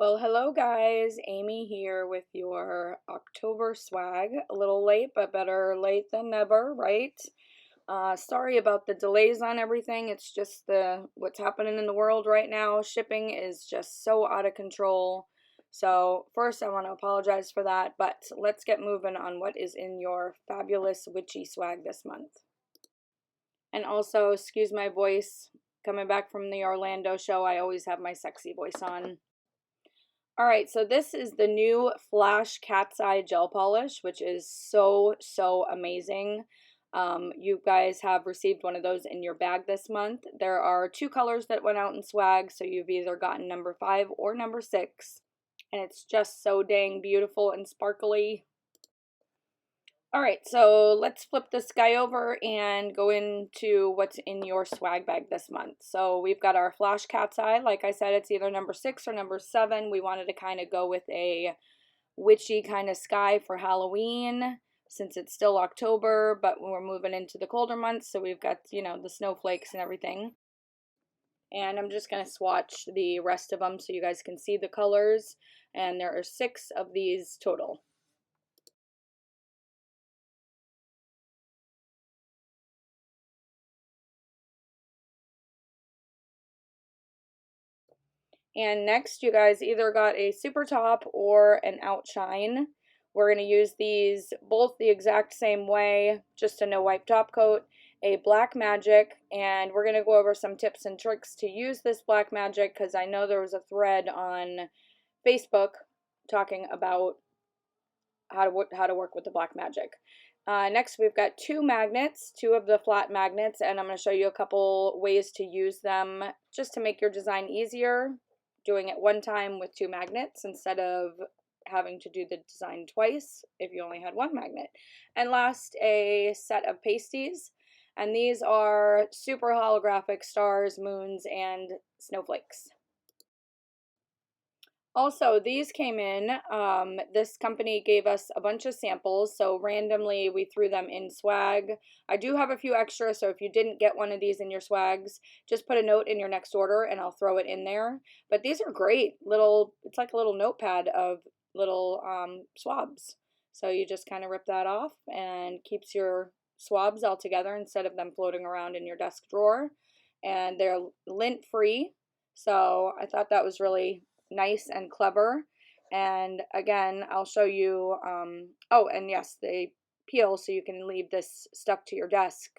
Well, hello guys, Amy here with your October swag. A little late, but better late than never, right? Sorry about the delays on everything. It's just what's happening in the world right now. Shipping is just so out of control. So first I want to apologize for that, but let's get moving on what is in your fabulous witchy swag this month. And also, excuse my voice, coming back from the Orlando show, I always have my sexy voice on. All right, so this is the new Flash Cat's Eye Gel Polish, which is so amazing. You guys have received one of those in your bag this month. There are two colors that went out in swag, so you've either gotten number 5 or number 6. And it's just so dang beautiful and sparkly. All right, so let's flip this guy over and go into what's in your swag bag this month. So we've got our Flash Cat's Eye. Like I said, it's either number 6 or number 7. We wanted to kind of go with a witchy kind of sky for Halloween since it's still October, but we're moving into the colder months, so we've got, the snowflakes and everything. And I'm just going to swatch the rest of them so you guys can see the colors. And there are 6 of these total. And next, you guys either got a super top or an outshine. We're going to use these both the exact same way, just a no wipe top coat, a black magic, and we're going to go over some tips and tricks to use this black magic because I know there was a thread on Facebook talking about how to work with the black magic. Next, we've got 2 magnets, 2 of the flat magnets, and I'm going to show you a couple ways to use them just to make your design easier, doing it one time with 2 magnets instead of having to do the design twice if you only had 1 magnet. And last, a set of pasties, and these are super holographic stars, moons, and snowflakes. Also, these came in, this company gave us a bunch of samples, so randomly we threw them in swag. I do have a few extra, so if you didn't get one of these in your swags, just put a note in your next order and I'll throw it in there. But these are great, it's like a little notepad of little swabs. So you just kind of rip that off and keeps your swabs all together instead of them floating around in your desk drawer. And they're lint free, so I thought that was really nice and clever. And again, I'll show you, oh, and yes, they peel so you can leave this stuck to your desk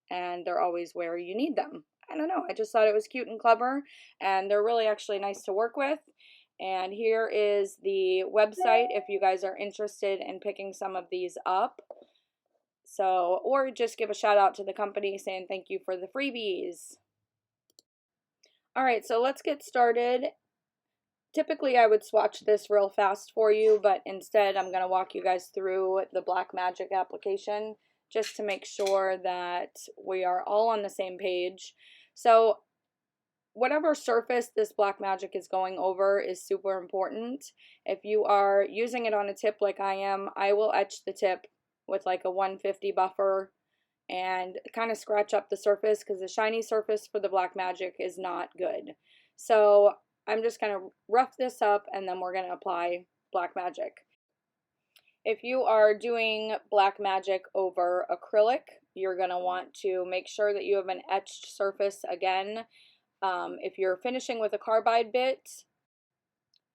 and they're always where you need them. I don't know, I just thought it was cute and clever, and they're really actually nice to work with. And here is the website if you guys are interested in picking some of these up. So, or just give a shout out to the company saying thank you for the freebies. All right, so let's get started. Typically, I would swatch this real fast for you, but instead I'm going to walk you guys through the black magic application just to make sure that we are all on the same page. So whatever surface this black magic is going over is super important. If you are using it on a tip like I am, I will etch the tip with like a 150 buffer and kind of scratch up the surface because the shiny surface for the black magic is not good. So I'm just going to rough this up and then we're going to apply black magic. If you are doing black magic over acrylic, you're going to want to make sure that you have an etched surface again. If you're finishing with a carbide bit,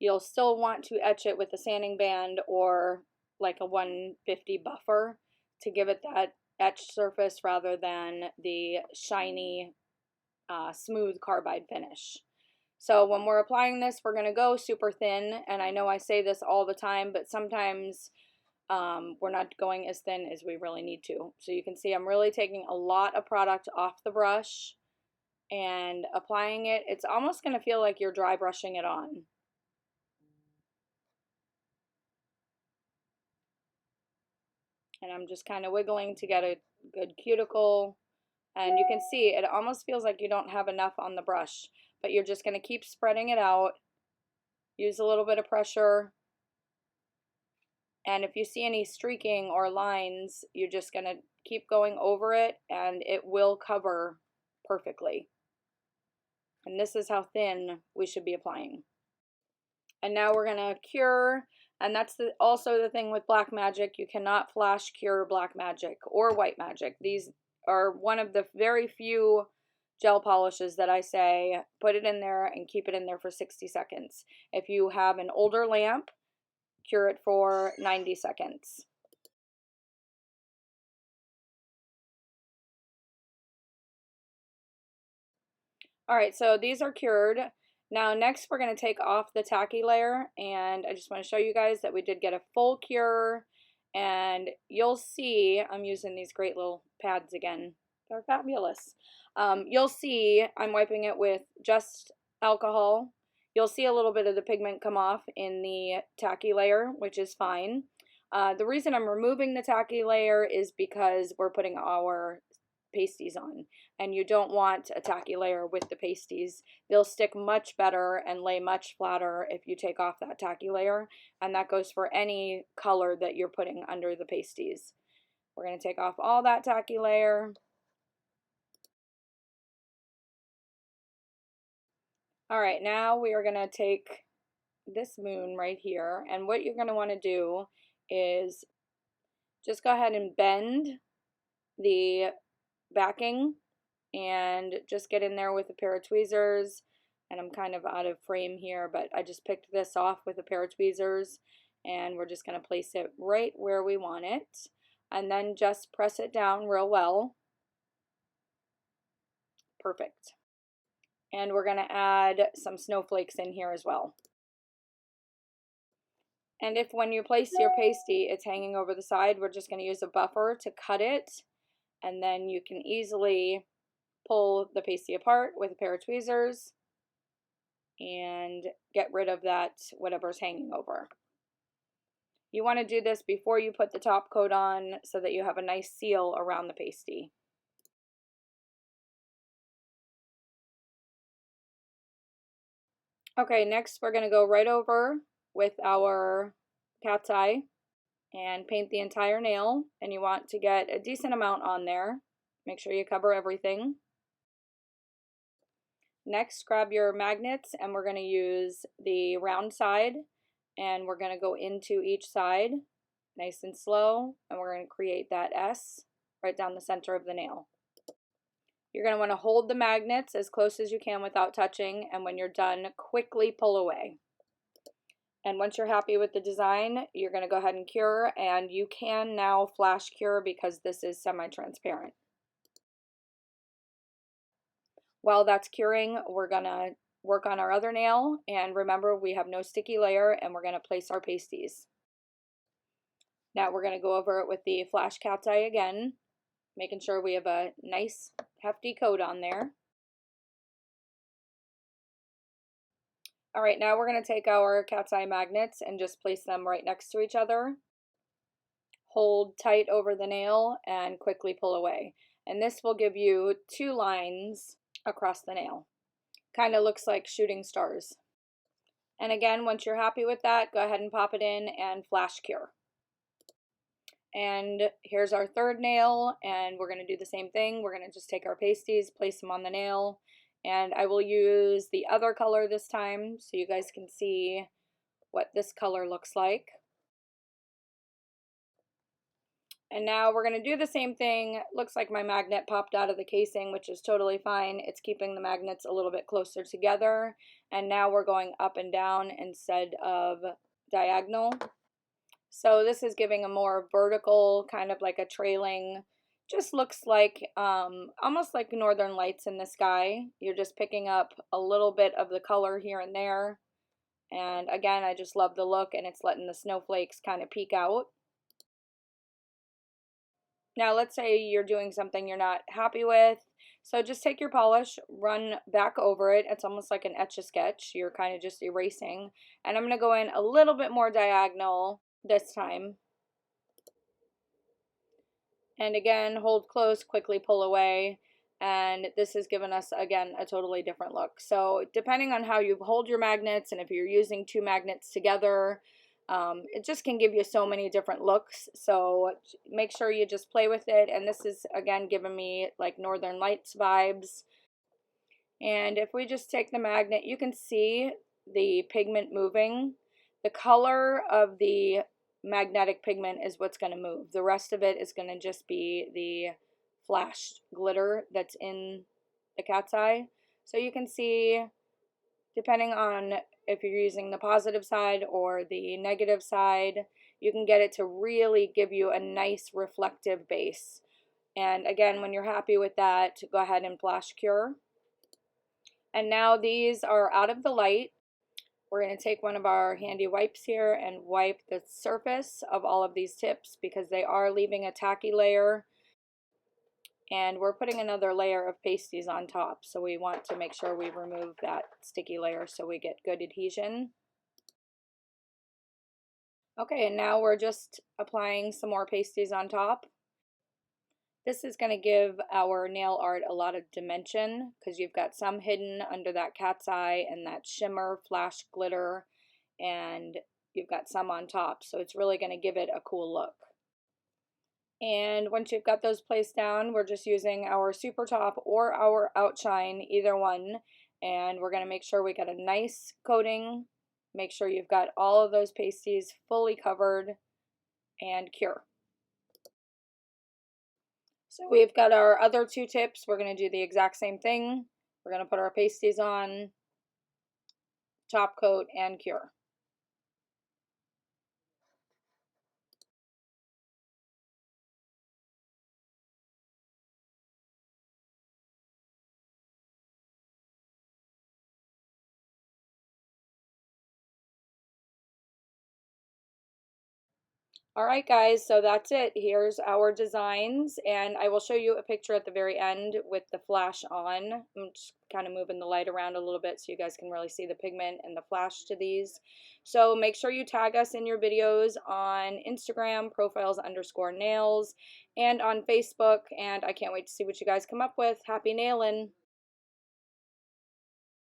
you'll still want to etch it with a sanding band or like a 150 buffer to give it that etched surface rather than the shiny, smooth carbide finish. So when we're applying this, we're going to go super thin, and I know I say this all the time, but sometimes we're not going as thin as we really need to. So you can see I'm really taking a lot of product off the brush and applying it. It's almost going to feel like you're dry brushing it on. And I'm just kind of wiggling to get a good cuticle. And you can see it almost feels like you don't have enough on the brush, but you're just going to keep spreading it out. Use a little bit of pressure. And if you see any streaking or lines, you're just going to keep going over it and it will cover perfectly. And this is how thin we should be applying. And now we're gonna cure, and that's also the thing with black magic. You cannot flash cure black magic or white magic. These are one of the very few gel polishes that I say put it in there and keep it in there for 60 seconds. If you have an older lamp, cure it for 90 seconds. All right, so these are cured. Now next we're going to take off the tacky layer, and I just want to show you guys that we did get a full cure, and you'll see I'm using these great little pads again. They're fabulous. You'll see I'm wiping it with just alcohol. You'll see a little bit of the pigment come off in the tacky layer, which is fine. The reason I'm removing the tacky layer is because we're putting our pasties on, and you don't want a tacky layer with the pasties. They'll stick much better and lay much flatter if you take off that tacky layer, and that goes for any color that you're putting under the pasties. We're going to take off all that tacky layer. All right, now we are going to take this moon right here, and what you're going to want to do is just go ahead and bend the backing and just get in there with a pair of tweezers. And I'm kind of out of frame here, but I just picked this off with a pair of tweezers, and we're just going to place it right where we want it, and then just press it down real well. Perfect. And we're going to add some snowflakes in here as well. And if when you place your pasty it's hanging over the side, we're just going to use a buffer to cut it, and then you can easily pull the pasty apart with a pair of tweezers and get rid of that whatever's hanging over. You want to do this before you put the top coat on so that you have a nice seal around the pasty. Okay, next we're going to go right over with our cat's eye and paint the entire nail, and you want to get a decent amount on there. Make sure you cover everything. Next, grab your magnets, and we're going to use the round side, and we're going to go into each side nice and slow, and we're going to create that S right down the center of the nail. You're going to want to hold the magnets as close as you can without touching, and when you're done, quickly pull away. And once you're happy with the design, you're going to go ahead and cure, and you can now flash cure because this is semi-transparent. While that's curing, we're going to work on our other nail, and remember we have no sticky layer, and we're going to place our pasties. Now we're going to go over it with the flash cat's eye again, making sure we have a nice hefty coat on there. All right, now we're going to take our cat's eye magnets and just place them right next to each other. Hold tight over the nail and quickly pull away. And this will give you two lines across the nail. Kind of looks like shooting stars. And again, once you're happy with that, go ahead and pop it in and flash cure. And here's our third nail, and we're going to do the same thing. We're going to just take our pasties, place them on the nail, and I will use the other color this time so you guys can see what this color looks like. And now we're going to do the same thing. Looks like my magnet popped out of the casing, which is totally fine. It's keeping the magnets a little bit closer together. And now we're going up and down instead of diagonal. So this is giving a more vertical, kind of like a trailing, just looks like almost like northern lights in the sky. You're just picking up a little bit of the color here and there. And again, I just love the look, and it's letting the snowflakes kind of peek out. Now let's say you're doing something you're not happy with. So just take your polish, run back over it. It's almost like an Etch-a-Sketch. You're kind of just erasing. And I'm going to go in a little bit more diagonal this time. And again, hold close, quickly pull away. And this has given us, again, a totally different look. So depending on how you hold your magnets, and if you're using two magnets together, it just can give you so many different looks. So make sure you just play with it. And this is, again, giving me like Northern Lights vibes. And if we just take the magnet, you can see the pigment moving. The color of the magnetic pigment is what's going to move. The rest of it is going to just be the flash glitter that's in the cat's eye. So you can see, depending on if you're using the positive side or the negative side, you can get it to really give you a nice reflective base. And again, when you're happy with that, go ahead and flash cure. And now these are out of the light. We're going to take one of our handy wipes here and wipe the surface of all of these tips because they are leaving a tacky layer. And we're putting another layer of pasties on top, so we want to make sure we remove that sticky layer so we get good adhesion. Okay, and now we're just applying some more pasties on top. This is going to give our nail art a lot of dimension because you've got some hidden under that cat's eye and that shimmer flash glitter, and you've got some on top, so it's really going to give it a cool look. And once you've got those placed down, we're just using our Super Top or our Outshine, either one, and we're going to make sure we got a nice coating. Make sure you've got all of those pasties fully covered, and cure. So we've got our other two tips. We're going to do the exact same thing. We're going to put our pasties on, top coat, and cure. Alright guys, so that's it. Here's our designs, and I will show you a picture at the very end with the flash on. I'm just kind of moving the light around a little bit so you guys can really see the pigment and the flash to these. So make sure you tag us in your videos on Instagram, profiles_nails, and on Facebook, and I can't wait to see what you guys come up with. Happy nailing!